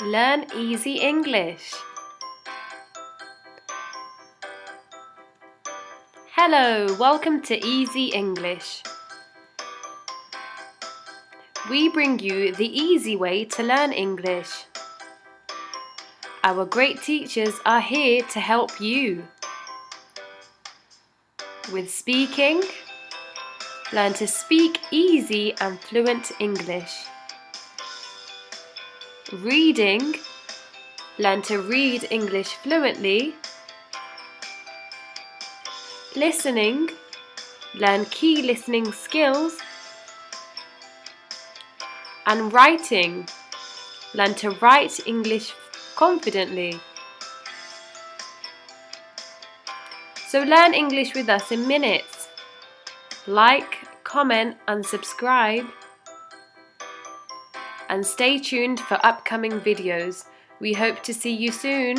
Learn easy English. Hello, welcome to Easy English. We bring you the easy way to learn English. Our great teachers are here to help you. With speaking, learn to speak easy and fluent English. Reading, learn to read English fluently. Listening, learn key listening skills. And writing, learn to write English confidently. So learn English with us in minutes. Like, comment and subscribe. And stay tuned for upcoming videos. We hope to see you soon.